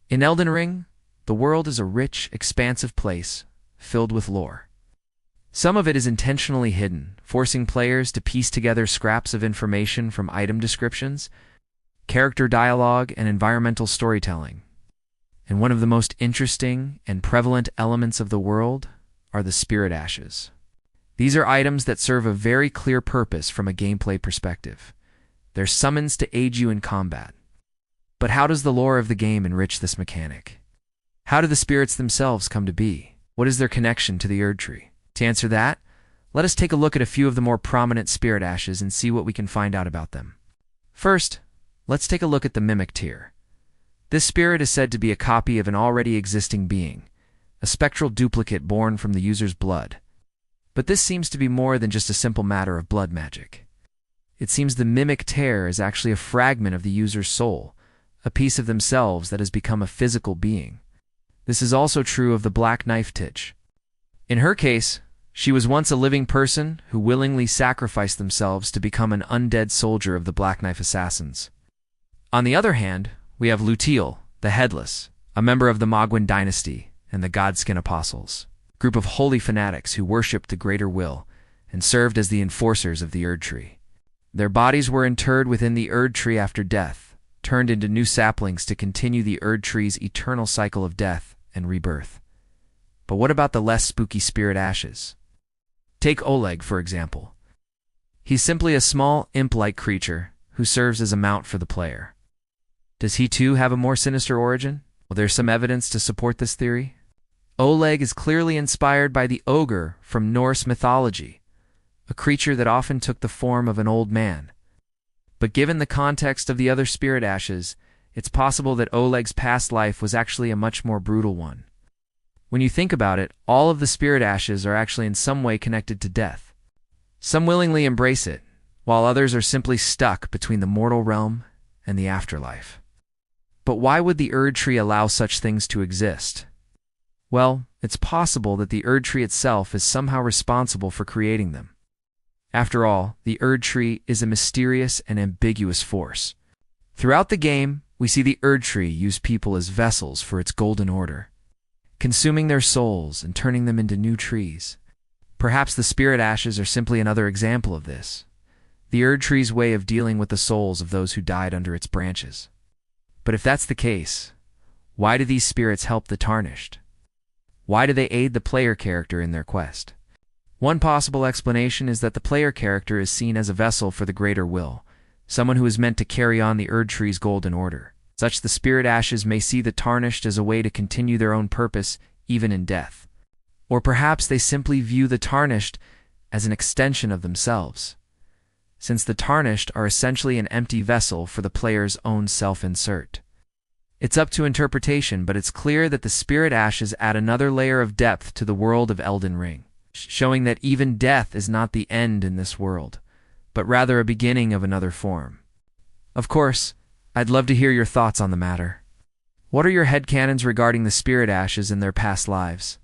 In Elden Ring, the world is a rich, expansive place filled with lore. Some of it is intentionally hidden, forcing players to piece together scraps of information from item descriptions, character dialogue, and environmental storytelling. And one of the most interesting and prevalent elements of the world are the spirit ashes. These are items that serve a very clear purpose from a gameplay perspective. They're summons to aid you in combat. But how does the lore of the game enrich this mechanic? How do the spirits themselves come to be? What is their connection to the Erd Tree? To answer that, let us take a look at a few of the more prominent spirit ashes and see what we can find out about them. First, let's take a look at the Mimic tier. This spirit is said to be a copy of an already existing being, a spectral duplicate born from the user's blood. But this seems to be more than just a simple matter of blood magic. It seems the Mimic tear is actually a fragment of the user's soul, a piece of themselves that has become a physical being. This is also true of the Black Knife Titch. In her case, she was once a living person who willingly sacrificed themselves to become an undead soldier of the Black Knife Assassins. On the other hand, we have Lutiel, the Headless, a member of the Mogwin dynasty and the Godskin Apostles, a group of holy fanatics who worshipped the Greater Will and served as the enforcers of the Erd Tree. Their bodies were interred within the Erd Tree after death, turned into new saplings to continue the Erd Tree's eternal cycle of death and rebirth. But what about the less spooky spirit ashes? Take Oleg, for example. He's simply a small, imp-like creature who serves as a mount for the player. Does he too have a more sinister origin? Well, there's some evidence to support this theory. Oleg is clearly inspired by the ogre from Norse mythology, a creature that often took the form of an old man. But given the context of the other spirit ashes, it's possible that Oleg's past life was actually a much more brutal one. When you think about it, all of the spirit ashes are actually in some way connected to death. Some willingly embrace it, while others are simply stuck between the mortal realm and the afterlife. But why would the Erd Tree allow such things to exist? Well, it's possible that the Erd Tree itself is somehow responsible for creating them. After all, the Erd Tree is a mysterious and ambiguous force. Throughout the game, we see the Erd Tree use people as vessels for its golden order, consuming their souls and turning them into new trees. Perhaps the spirit ashes are simply another example of this, the Erd Tree's way of dealing with the souls of those who died under its branches. But if that's the case, why do these spirits help the Tarnished? Why do they aid the player character in their quest? One possible explanation is that the player character is seen as a vessel for the Greater Will, someone who is meant to carry on the Erd Tree's golden order. Such the spirit ashes may see the Tarnished as a way to continue their own purpose, even in death. Or perhaps they simply view the Tarnished as an extension of themselves, since the Tarnished are essentially an empty vessel for the player's own self-insert. It's up to interpretation, but it's clear that the spirit ashes add another layer of depth to the world of Elden Ring, showing that even death is not the end in this world, but rather a beginning of another form. Of course, I'd love to hear your thoughts on the matter. What are your headcanons regarding the spirit ashes in their past lives?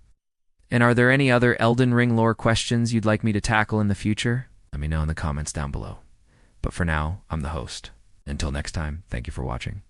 And are there any other Elden Ring lore questions you'd like me to tackle in the future? Let me know in the comments down below. But for now, I'm the host. Until next time, thank you for watching.